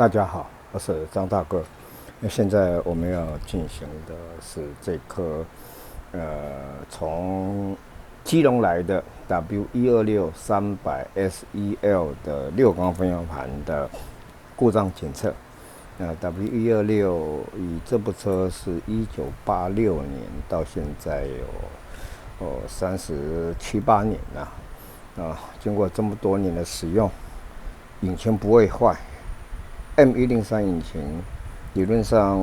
大家好，我是张大哥。那现在我们要进行的是这颗从基隆来的 W126-300SEL 的6缸分油盘的故障检测。W126以这部车是1986年到现在有37、8年了经过这么多年的使用，引擎不会坏。M103 引擎理论上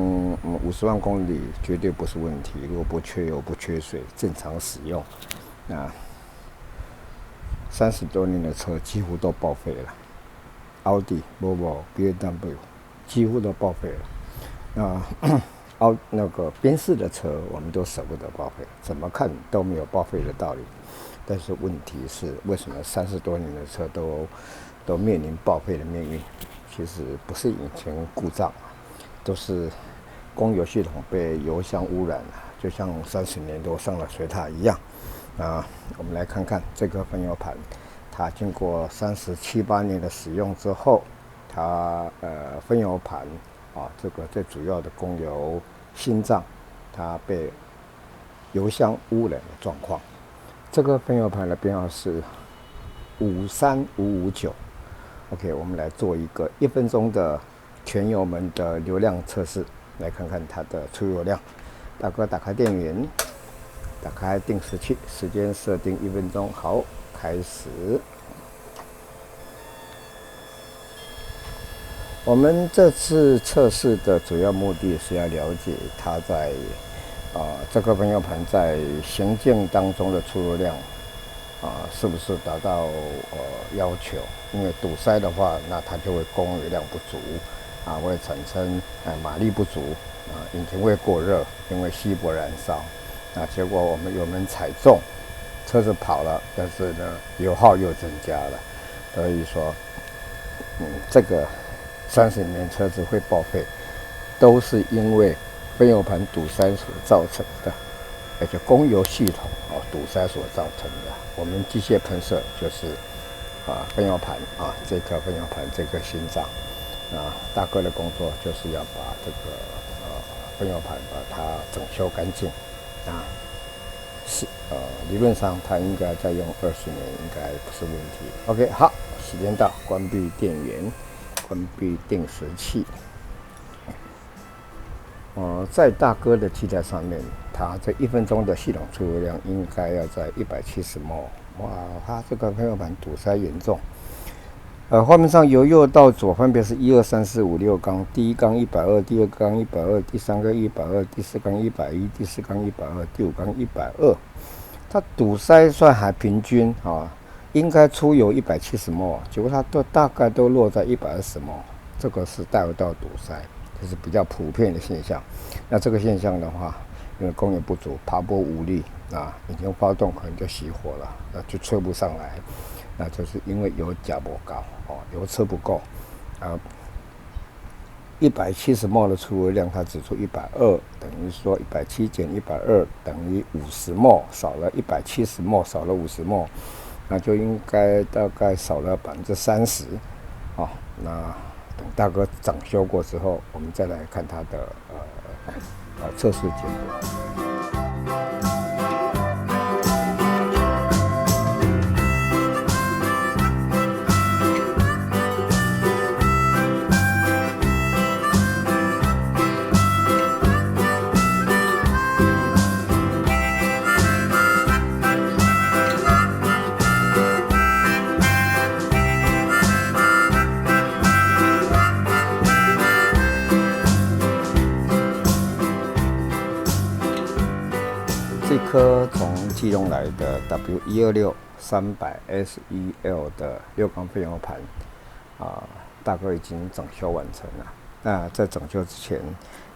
50万公里绝对不是问题，如果不缺油不缺水，正常使用30多年的车几乎都报废了，奥迪、Volvo、BMW 几乎都报废了。那个宾士的车我们都舍不得报废，怎么看都没有报废的道理。但是问题是，为什么30多年的车都面临报废的命运？其实不是引擎故障，都是供油系统被油箱污染了，就像30年都上了水塔一样。我们来看看这个分油盘，它经过37、8年的使用之后，它分油盘这个最主要的供油心脏，它被油箱污染的状况。这个分油盘的编号是53559。OK， 我们来做一个1分钟的全油门的流量测试，来看看它的出油量。大哥打开电源，打开定时器，时间设定1分钟。好，开始。我们这次测试的主要目的是要了解它在这个分油盘在行进当中的出油量是不是达到要求？因为堵塞的话，那它就会供油量不足会产生马力不足引擎会过热，因为稀薄燃烧结果我们油门踩重，车子跑了，但是呢油耗又增加了，所以说这个30年车子会报废，都是因为分油盘堵塞所造成的，而且供油系统堵塞所造成的。我们机械喷射就是分油盘这颗分油盘这颗心脏大哥的工作就是要把这个分油盘把它整修干净理论上它应该再用20年应该不是问题。OK， 好，时间到，关闭电源，关闭定时器。在大哥的器材上面，它这1分钟的系统出油量应该要在170 ml。哇，它这个分油盘堵塞严重。画面上由右到左分别是1、2、3、4、5、6缸，第一缸120，第二缸120，第三缸120，第四缸110，第四缸120，第五缸120。它堵塞算还平均应该出油170 ml，结果它大概都落在120 ml，这个是带油道堵塞。这是比较普遍的现象。那这个现象的话，因为供油不足，爬坡无力引擎发动可能就熄火了，就吹不上来。那就是因为油价不高油车不够170 ml 的出油量，它只出120，等于说170减120等于50 ml，少了170 ml，少了50 ml，那就应该大概少了30%那等大哥整修过之后，我们再来看它的测试结果。这颗从基隆来的 W126-300SEL 的6缸分油盘大哥已经整修完成了。那在整修之前，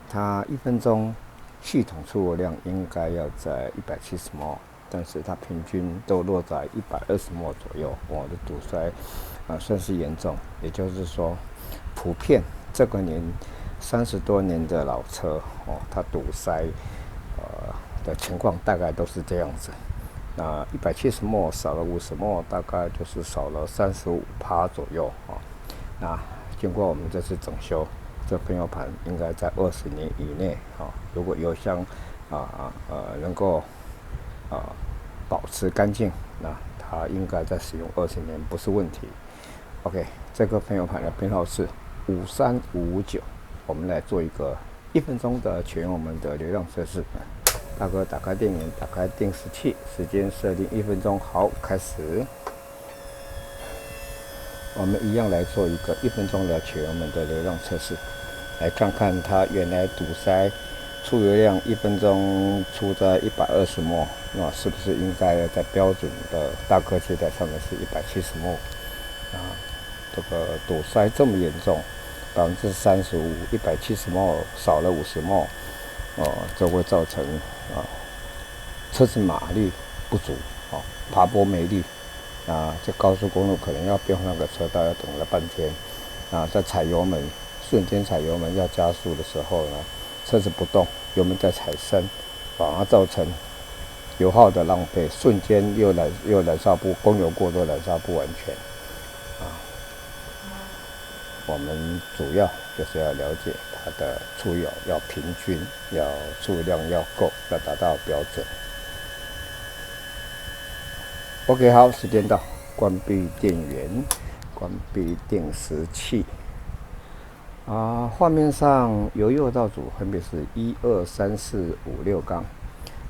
它1分钟系统出油量应该要在170 ml，但是它平均都落在120 ml左右。我的堵塞算是严重，也就是说，普遍这个30多年的老车它堵塞的情况大概都是这样子。那170 ml少了50 ml，大概就是少了35%左右那经过我们这次整修，这喷油盘应该在20年以内如果油箱能够保持干净，那它应该在使用20年不是问题。OK， 这个喷油盘的编号是53559，我们来做一个1分钟的全油门的流量测试。大哥打开电源，打开定时器，时间设定1分钟。好，开始。我们一样来做一个1分钟的全油门的流量测试，来看看它原来堵塞出油量1分钟出在120ml，那是不是应该在标准的大哥接待上面是170ml？这个堵塞这么严重，35%，170ml少了50ml，这会造成车子马力不足，爬坡没力。这高速公路可能要变换个车道，要等了半天。在踩油门，瞬间踩油门要加速的时候呢，车子不动，油门在踩深，反而造成油耗的浪费，瞬间又燃烧不供油过多，燃烧不完全。我们主要就是要了解它的出油要平均，要出油量要够，要达到标准。OK， 好，时间到，关闭电源，关闭定时器。画面上油诱道组分别是1、2、3、4、5、6缸。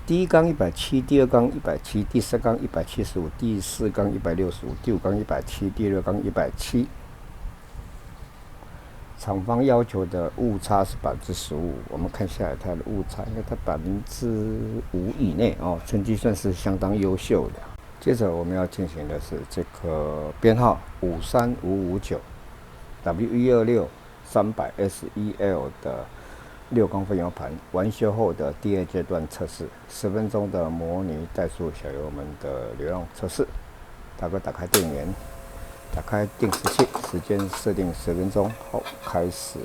第一缸170，第二缸170，第三缸175，第四缸165，第五缸170，第六缸170。厂方要求的误差是15%，我们看下来它的误差应该在5%以内成绩算是相当优秀的。接着我们要进行的是这个编号53559 W126 300SEL 的6缸分油盘完修后的第2阶段测试，10分钟的模拟怠速小油门的流量测试。大哥打开电源，打开定时器，时间设定10分钟。好，开始。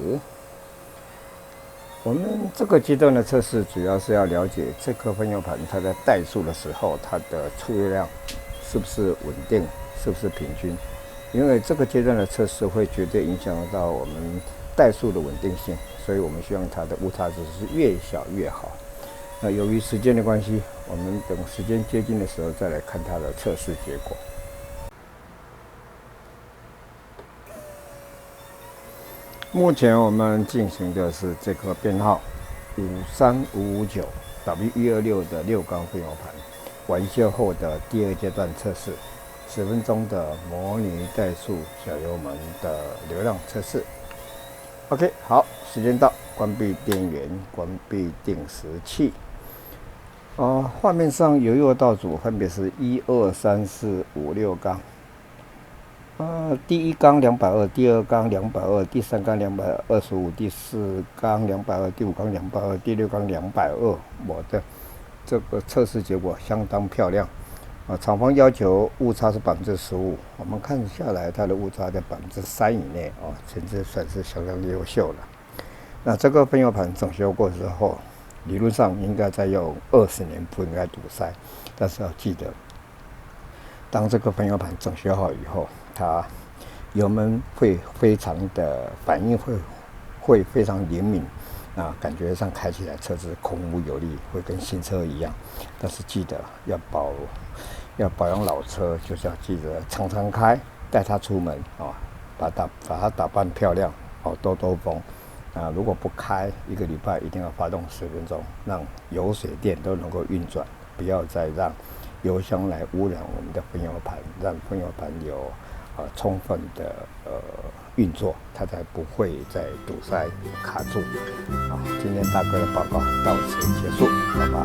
我们这个阶段的测试主要是要了解这颗分油盘它在怠速的时候，它的出油量是不是稳定，是不是平均？因为这个阶段的测试会绝对影响到我们怠速的稳定性，所以我们希望它的误差值是越小越好。那由于时间的关系，我们等时间接近的时候再来看它的测试结果。目前我们进行的是这个编号53559 W126 的6缸分油盘完修后的第2阶段测试，10分钟的模拟怠速小油门的流量测试。OK， 好，时间到，关闭电源，关闭定时器。画面上油诱道组分别是1、2、3、4、5、6缸。第一缸220，第二缸220，第三缸225，第四缸220，第五缸220，第六缸220。我的这个测试结果相当漂亮。厂方要求误差是15%，我们看下来它的误差在3%以内成绩算是相当优秀了。那这个分油盘整修过之后，理论上应该再用20年不应该堵塞，但是要记得，当这个分油盘整修好以后，它油门会非常的反应会非常灵敏，感觉上开起来车子孔武有力，会跟新车一样。但是记得要保养老车，就是要记得常常开，带它出门把它打扮漂亮兜风。如果不开1个礼拜，一定要发动10分钟，让油水电都能够运转，不要再让油箱来污染我们的分油盘，让分油盘有充分的运作，它才不会再堵塞卡住。今天大哥的报告到此结束，拜拜。